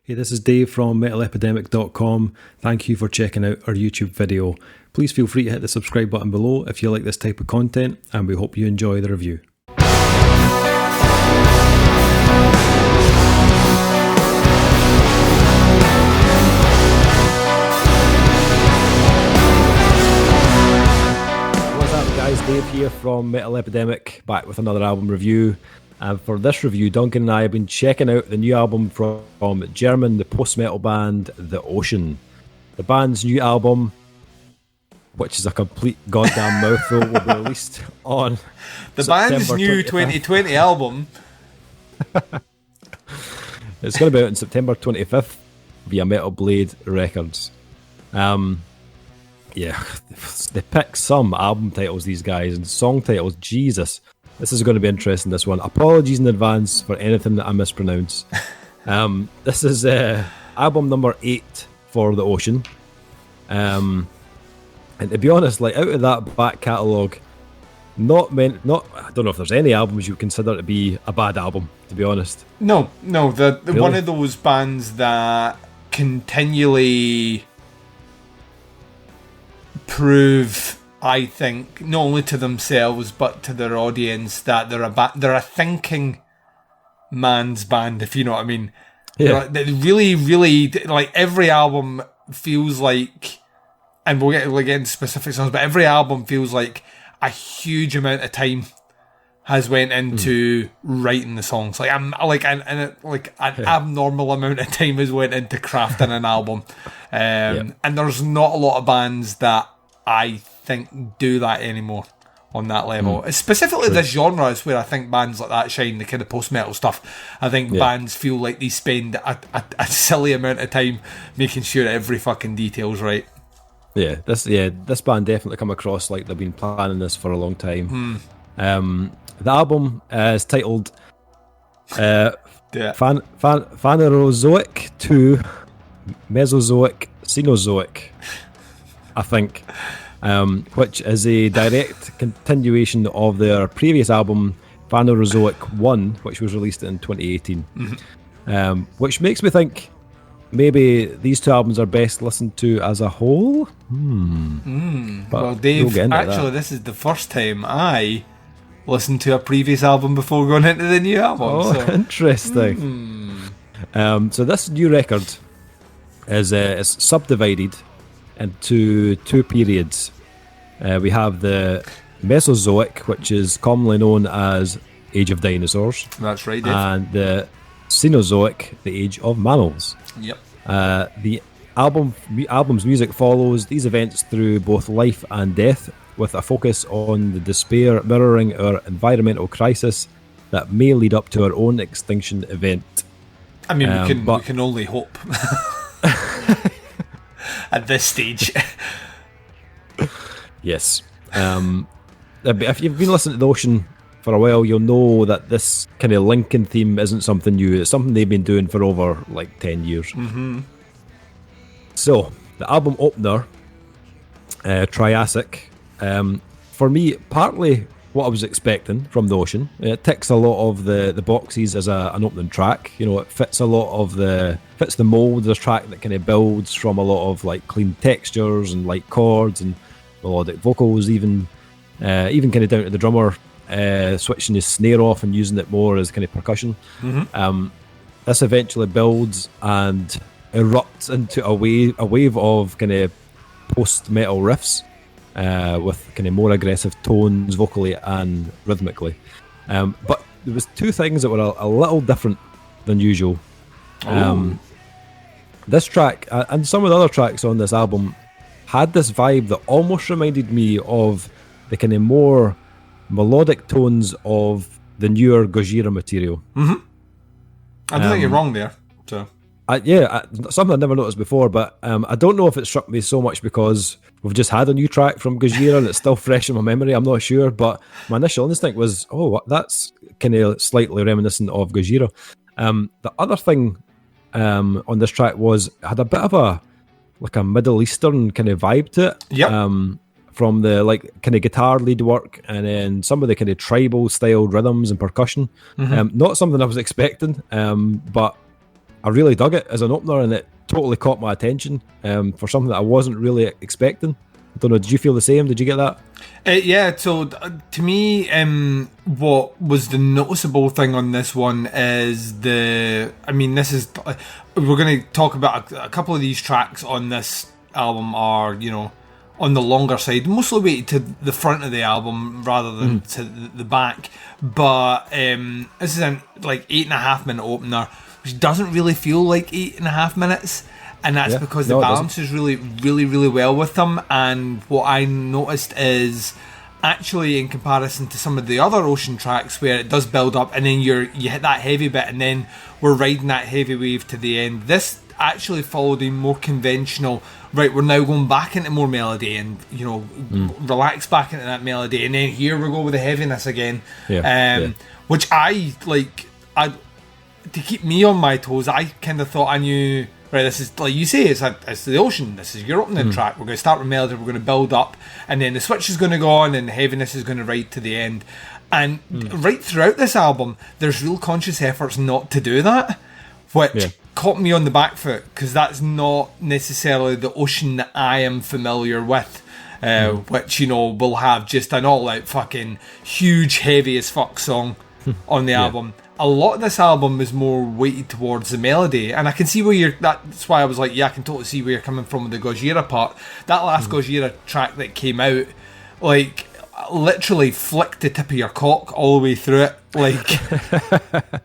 Hey, this is Dave from metalepidemic.com. Thank you for checking out our YouTube video. Please feel free to hit the subscribe button below if you like this type of content, and we hope you enjoy the review. What's up guys, Dave here from Metal Epidemic, back with another album review. And for this review, Duncan and I have been checking out the new album from German, the post-metal band The Ocean. The band's new album, which is a complete goddamn mouthful, will be released on the September band's new 2020 album. It's going to be out on September 25th via Metal Blade Records. Yeah, they pick some album titles, these guys, and song titles. Jesus. This is going to be interesting, this one. Apologies in advance for anything that I mispronounce. This is album number 8 for The Ocean. And to be honest, like, out of that back catalogue, I don't know if there's any albums you would consider to be a bad album, to be honest. No, Really? one of those bands that continually prove, I think, not only to themselves but to their audience, that they're a thinking man's band, if you know what I mean. Yeah. They really, really, like, every album feels like, and we'll get into specific songs, but every album feels like a huge amount of time has went into writing the songs. Like, an abnormal amount of time has went into crafting an album. And there's not a lot of bands that I think do that anymore on that level. Specifically this genre is where I think bands like that shine, the kind of post-metal stuff. I think bands feel like they spend a silly amount of time making sure every fucking detail's right. This band definitely come across like they've been planning this for a long time. The album is titled Phanerozoic II, Mesozoic Cenozoic, I think, which is a direct continuation of their previous album, Phanerozoic I, which was released in 2018. Which makes me think maybe these two albums are best listened to as a whole. Well, Dave, actually, this is the first time I listened to a previous album before going into the new album. Oh, so interesting. So this new record is subdivided into two periods. We have the Mesozoic, which is commonly known as Age of Dinosaurs. That's right, Dave. And the Cenozoic, the Age of Mammals. Yep. The album's music follows these events through both life and death, with a focus on the despair mirroring our environmental crisis that may lead up to our own extinction event. I mean, we can only hope at this stage. Yes. If you've been listening to The Ocean for a while, you'll know that this kind of Lincoln theme isn't something new. It's something they've been doing for over like 10 years. So, the album opener, Triassic, for me, partly what I was expecting from The Ocean. It ticks a lot of the boxes as an opening track. You know, it fits a lot of fits the mold of a track that kind of builds from a lot of like clean textures and light chords and melodic vocals, even kind of down to the drummer switching his snare off and using it more as kind of percussion. This eventually builds and erupts into a wave of kind of post-metal riffs with kind of more aggressive tones vocally and rhythmically. But there was two things that were a little different than usual. This track and some of the other tracks on this album had this vibe that almost reminded me of the kind of more melodic tones of the newer Gojira material. I don't think you're wrong there. So something I'd never noticed before, but I don't know if it struck me so much because we've just had a new track from Gojira and it's still fresh in my memory. I'm not sure, but my initial instinct was, oh, that's kind of slightly reminiscent of Gojira. The other thing on this track was it had a bit of a Middle Eastern kind of vibe to it. From the like kind of guitar lead work and then some of the kind of tribal style rhythms and percussion. Not something I was expecting, but I really dug it as an opener, and it totally caught my attention for something that I wasn't really expecting. I don't know, did you feel the same? Did you get that? Yeah, so to me, what was the noticeable thing on this one is this is, we're going to talk about a couple of these tracks on this album are, on the longer side, mostly weighted to the front of the album rather than to the back. But this is a 8.5 minute opener, which doesn't really feel like 8.5 minutes. And that's because the balance is really, really, really well with them. And what I noticed is, actually, in comparison to some of the other Ocean tracks where it does build up and then you hit that heavy bit and then we're riding that heavy wave to the end, this actually followed a more conventional, right, we're now going back into more melody and, relax back into that melody, and then here we go with the heaviness again. Which I, to keep me on my toes, I kind of thought I knew, right, this is, like you say, it's the Ocean, this is your opening track, we're going to start with melody, we're going to build up, and then the switch is going to go on and the heaviness is going to ride to the end. And right throughout this album, there's real conscious efforts not to do that, which caught me on the back foot, because that's not necessarily the Ocean that I am familiar with, which, will have just an all-out fucking huge, heavy as fuck song on the album. A lot of this album is more weighted towards the melody, and I can see where that's why I was like, I can totally see where you're coming from with the Gojira part. That last Gojira track that came out, literally flicked the tip of your cock all the way through it,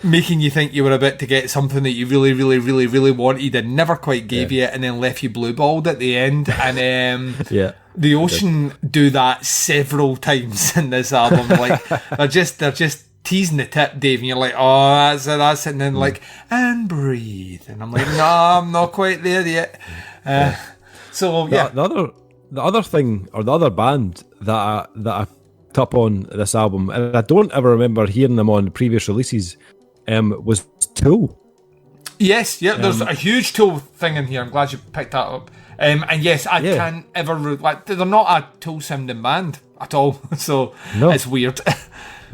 making you think you were about to get something that you really, really, really, really wanted and never quite gave you, and then left you blue-balled at the end. And the Ocean do that several times in this album. They're just teasing the tip, Dave, and you're like, oh, that's it, and then and breathe, and I'm like, no, I'm not quite there yet. The other thing, or the other band that I top on this album, and I don't ever remember hearing them on previous releases, was Tool. Yes, there's a huge Tool thing in here. I'm glad you picked that up. And yes, I can't ever they're not a Tool sounding band at all, so it's weird.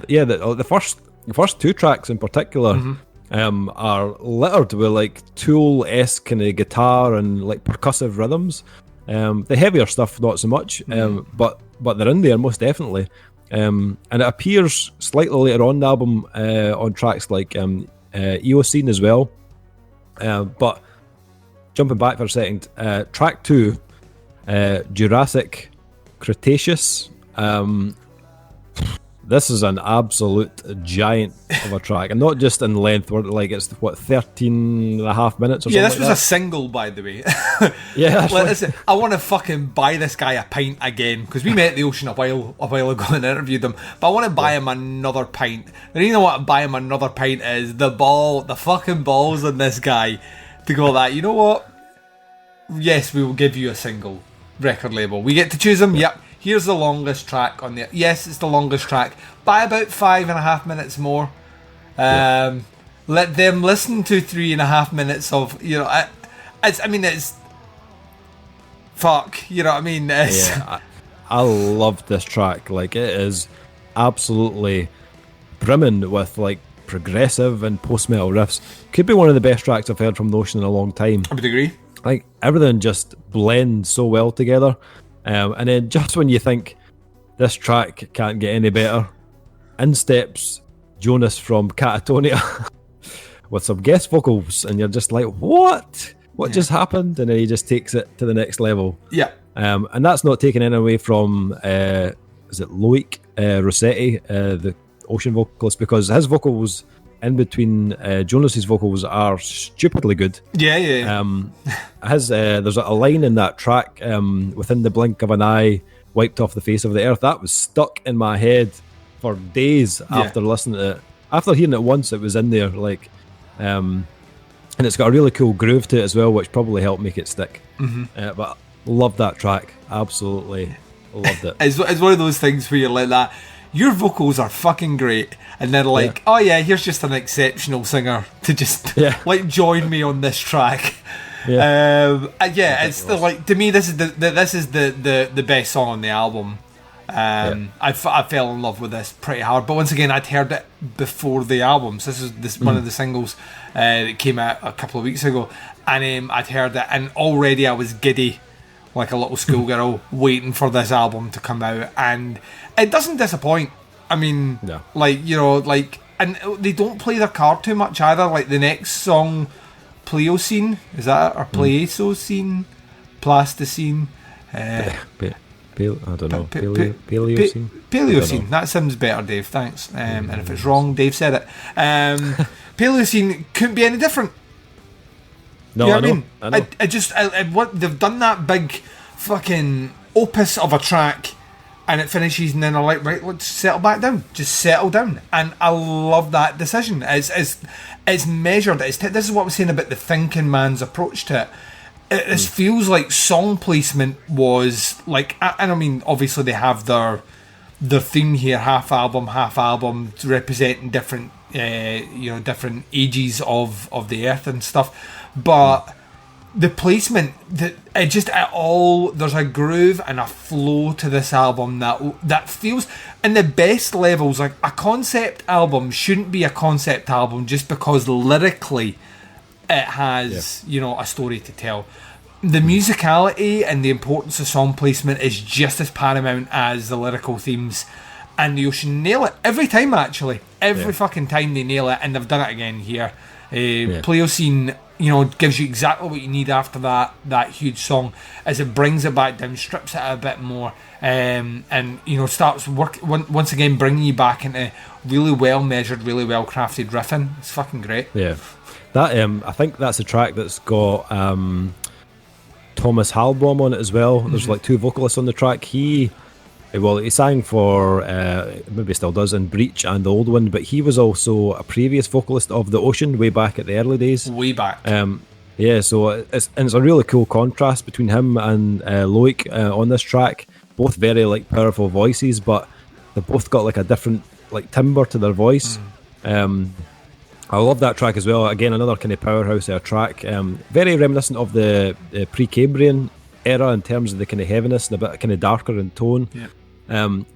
The first two tracks in particular are littered with Tool-esque kind of guitar and percussive rhythms. The heavier stuff not so much, but they're in there most definitely. And it appears slightly later on the album on tracks like Eocene as well. But jumping back for a second, track 2, Jurassic Cretaceous. This is an absolute giant of a track, and not just in length, it's 13 and a half minutes or something. This was a single, by the way. Listen, I want to fucking buy this guy a pint again, because we met the Ocean a while ago and interviewed him, but I want to buy him another pint. The reason I want to buy him another pint is the fucking balls on this guy to go you know what? Yes, we will give you a single record label. We get to choose them. Yep. Here's the longest track on there. Yes, it's the longest track by about 5.5 minutes more. Let them listen to 3.5 minutes of, it's fuck, you know what I mean? I love this track. It is absolutely brimming with progressive and post-metal riffs. Could be one of the best tracks I've heard from the Ocean in a long time. I would agree. Everything just blends so well together. And then just when you think this track can't get any better, in steps Jonas from Catatonia with some guest vocals, and you're just like, what just happened? And then he just takes it to the next level. And that's not taken any away from is it Loic Rossetti, the Ocean vocalist, because his vocals in between Jonas's vocals are stupidly good. There's a line in that track, within the blink of an eye, wiped off the face of the earth. That was stuck in my head for days after listening to it. After hearing it once, it was in there, and it's got a really cool groove to it as well, which probably helped make it stick. But loved that track, absolutely loved it. It's one of those things where you're like that. Your vocals are fucking great, and they're like, oh yeah, here's just an exceptional singer to just join me on this track. It's still to me this is the best song on the album. I fell in love with this pretty hard. But once again, I'd heard it before the album. So this one of the singles that came out a couple of weeks ago, and I'd heard it, and already I was giddy, like a little schoolgirl, waiting for this album to come out, and it doesn't disappoint. I mean, No. And they don't play their card too much either. Like the next song, Pleistocene, is that it? Or Pleistocene, Pleistocene. I don't know. Paleocene? Paleocene. That sounds better, Dave. Thanks. And if it's wrong, Dave said it. Paleocene couldn't be any different. No, You know I know. what I mean? What they've done, that big fucking opus of a track, and it finishes, and then they're like, right, let's settle back down. Just settle down. And I love that decision. It's measured. This is what I was saying about the thinking man's approach to it. This feels like song placement was like, and I mean, obviously they have their theme here, half album, representing different, different ages of the earth and stuff. But the placement, there's a groove and a flow to this album that feels, in the best levels, like a concept album shouldn't be a concept album just because lyrically it has, a story to tell. The musicality and the importance of song placement is just as paramount as the lyrical themes, and the Ocean nail it every time. Actually, every fucking time they nail it, and they've done it again here. Pleistocene, gives you exactly what you need after that huge song, as it brings it back down, strips it a bit more, and starts once again bringing you back into really well measured, really well crafted riffing. It's fucking great. Yeah, that I think that's a track that's got Thomas Halbrom on it as well. There's like two vocalists on the track. He sang for maybe still does in Breach and the Old One, but he was also a previous vocalist of The Ocean way back at the early days. Way back. So it's a really cool contrast between him and Loic on this track. Both very like powerful voices, but they've both got like a different like timbre to their voice. I love that track as well. Again, another kind of powerhouse of a track. Very reminiscent of the Precambrian era in terms of the kind of heaviness and a bit kind of darker in tone. Yeah.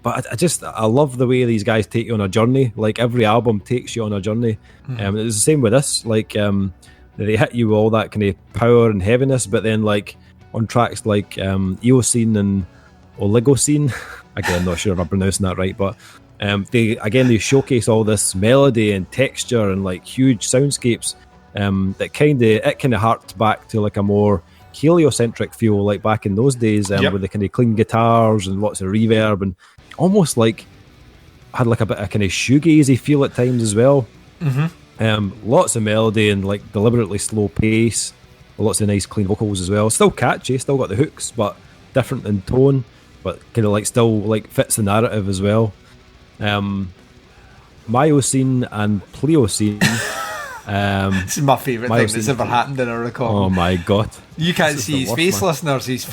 But I love the way these guys take you on a journey. Like every album takes you on a journey. It's the same with this. Like they hit you with all that kind of power and heaviness, but then like on tracks like Eocene and Oligocene, again, I'm not sure if I'm pronouncing that right, but they showcase all this melody and texture and like huge soundscapes that kind of harked back to like a more heliocentric feel, like back in those days, with the kind of clean guitars and lots of reverb, and almost like had like a bit of kind of shoegazy feel at times as well. Lots of melody and like deliberately slow pace, lots of nice clean vocals as well. Still catchy, still got the hooks, but different in tone, but kind of like still like fits the narrative as well. Miocene and Pleistocene. This is my favourite thing that's ever happened in a recording. Oh my god! You can't see his face, listeners. He's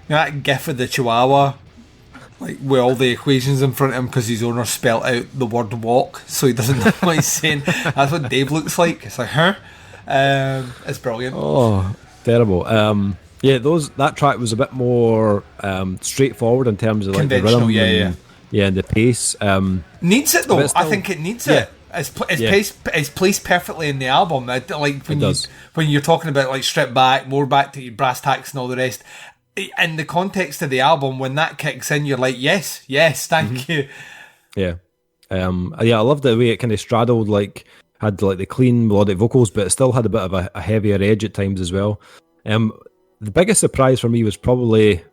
that gif of the Chihuahua, like with all the equations in front of him because his owner spelt out the word walk, so he doesn't know what he's saying. That's what Dave looks like. It's like, huh? It's brilliant. Oh, terrible. That track was a bit more straightforward in terms of like the rhythm, and the pace. Needs it though. I think it needs it. It's placed perfectly in the album. When you're talking about like strip back, more back to your brass tacks and all the rest. In the context of the album, when that kicks in, you're like, yes, thank you. Yeah, I love the way it kind of straddled, like had like the clean melodic vocals, but it still had a bit of a heavier edge at times as well. The biggest surprise for me was probably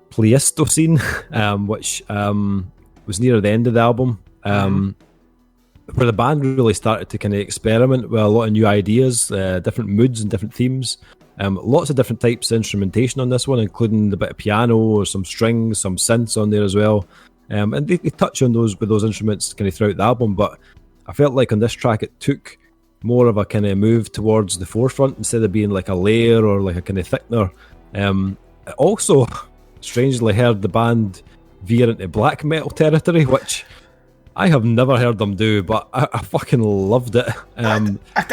Pleistocene, which was near the end of the album. Where the band really started to kind of experiment with a lot of new ideas, different moods and different themes. Lots of different types of instrumentation on this one, including the bit of piano or some strings, some synths on there as well. And they touch on those instruments kind of throughout the album, but I felt like on this track it took more of a kind of move towards the forefront instead of being like a layer or like a kind of thickener. I also strangely heard the band veer into black metal territory, which I have never heard them do, but I fucking loved it. I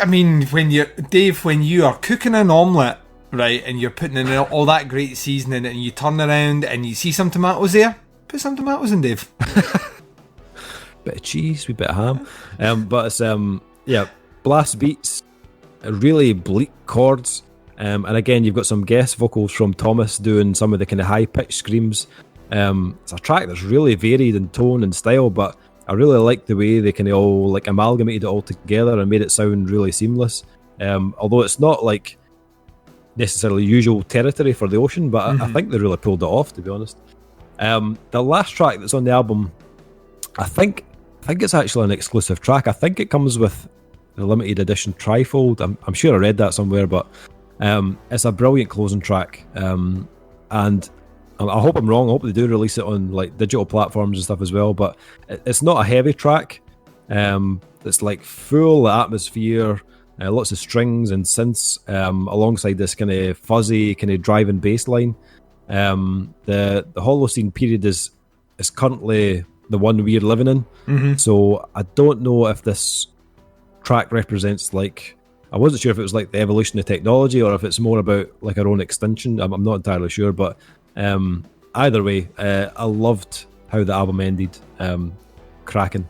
mean, when you are cooking an omelette, right, and you're putting in all that great seasoning, and you turn around and you see some tomatoes there, put some tomatoes in, Dave. Bit of cheese, wee bit of ham. But it's blast beats, really bleak chords. And again, you've got some guest vocals from Thomas doing some of the kind of high-pitched screams. It's a track that's really varied in tone and style, but I really like the way they kind of all like amalgamated it all together and made it sound really seamless. Although it's not like necessarily usual territory for the Ocean, but I think they really pulled it off, to be honest. The last track that's on the album, I think it's actually an exclusive track. I think it comes with the limited edition trifold. I'm sure I read that somewhere, but it's a brilliant closing track. And I hope I'm wrong. I hope they do release it on like digital platforms and stuff as well. But it's not a heavy track. It's like full atmosphere, lots of strings and synths, alongside this kind of fuzzy, kind of driving bass line. The Holocene period is currently the one we're living in. So I don't know if this track represents like, I wasn't sure if it was like the evolution of technology or if it's more about like our own extinction. I'm not entirely sure, but either way, I loved how the album ended. Cracking.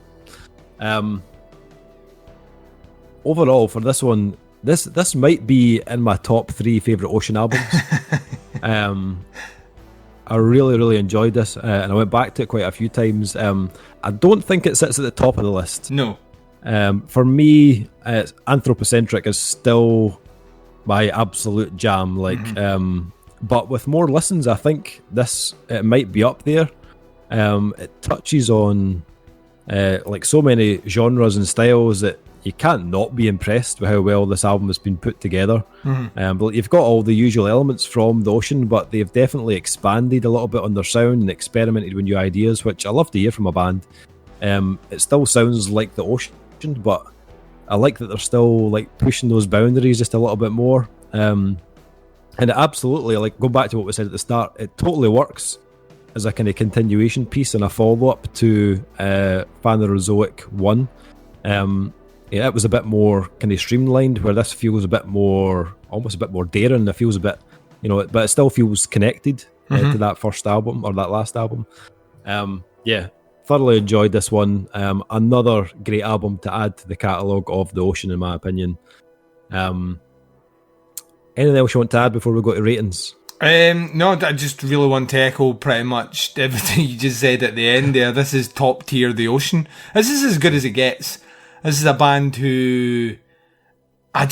Overall, for this one, this might be in my top 3 favourite Ocean albums. I really, really enjoyed this, and I went back to it quite a few times. I don't think it sits at the top of the list. No. For me, Anthropocentric is still my absolute jam. But with more listens, I think it might be up there. It touches on like so many genres and styles that you can't not be impressed with how well this album has been put together. But you've got all the usual elements from the Ocean, but they've definitely expanded a little bit on their sound and experimented with new ideas, which I love to hear from a band. It still sounds like the Ocean, but I like that they're still like pushing those boundaries just a little bit more. And it absolutely, like, go back to what we said at the start, it totally works as a kind of continuation piece and a follow-up to Phanerozoic I. It was a bit more kind of streamlined, where this feels a bit more, almost a bit more daring. It feels a bit, but it still feels connected to that first album or that last album. Thoroughly enjoyed this one. Another great album to add to the catalogue of the Ocean, in my opinion. Anything else you want to add before we go to ratings? No, I just really want to echo pretty much everything you just said at the end there. This is top tier the Ocean. This is as good as it gets. This is a band who I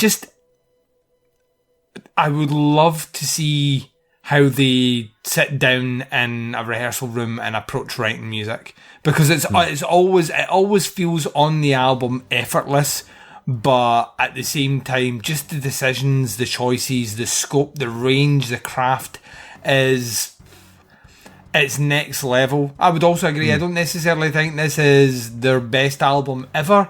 would love to see how they sit down in a rehearsal room and approach writing music, because it always feels on the album effortless, but at the same time, just the decisions, the choices, the scope, the range, the craft it's next level. I would also agree. I don't necessarily think this is their best album ever,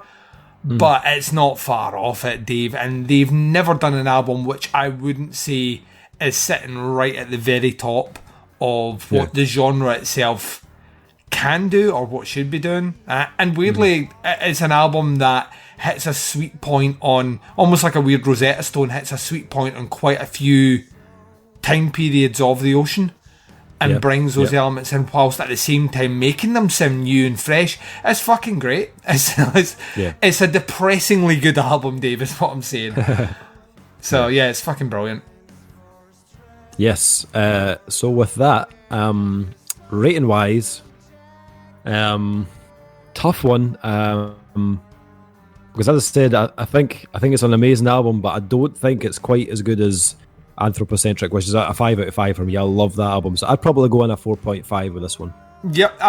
but it's not far off it, Dave. And they've never done an album which I wouldn't say is sitting right at the very top of what the genre itself can do or what should be doing. And weirdly, it's an album that hits a sweet point on, almost like a weird Rosetta Stone, hits a sweet point on quite a few time periods of the Ocean, and brings those elements in, whilst at the same time making them sound new and fresh. It's fucking great. It's a depressingly good album, Dave, is what I'm saying. So it's fucking brilliant. Yes. So with that, rating wise, tough one. Because as I said, I think it's an amazing album, but I don't think it's quite as good as Anthropocentric, which is a 5 out of 5 for me. I love that album, so I'd probably go on a 4.5 with this one. Yep,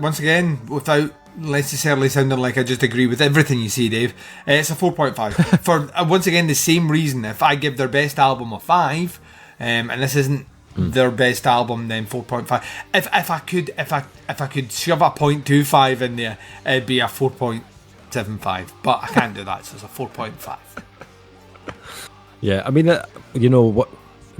once again, without necessarily sounding like I just agree with everything you say, Dave, it's a 4.5 for once again the same reason. If I give their best album a 5, and this isn't their best album, then 4.5. If I could shove a 0.25 in there, it'd be a 4.75, but I can't do that, so it's a 4.5. Yeah, I mean, what?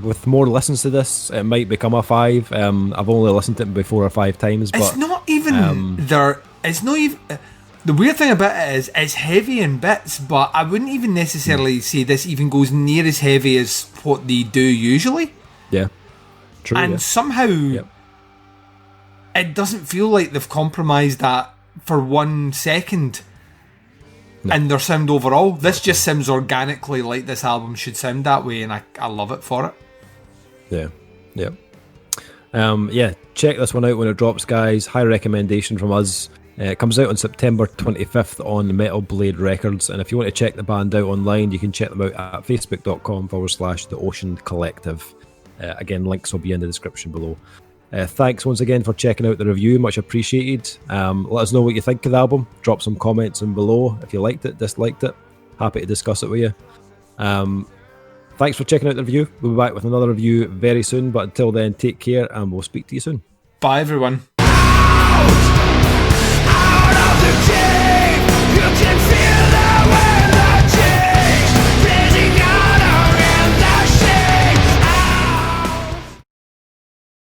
With more listens to this, it might become a 5. I've only listened to it before 4 or 5 times, but it's not even there. It's not even. The weird thing about it is it's heavy in bits, but I wouldn't even necessarily say this even goes near as heavy as what they do usually. Yeah. True. And somehow it doesn't feel like they've compromised that for 1 second in their sound overall. This just sounds organically like this album should sound that way, and I love it for it. Yeah. Check this one out when it drops, guys. High recommendation from us. It comes out on September 25th on Metal Blade Records, and if you want to check the band out online, you can check them out at facebook.com/The Ocean Collective. Again, links will be in the description below. Thanks once again for checking out the review, much appreciated. Let us know what you think of the album. Drop some comments in below if you liked it, disliked it. Happy to discuss it with you. Thanks for checking out the review. We'll be back with another review very soon, but until then, take care and we'll speak to you soon. Bye, everyone.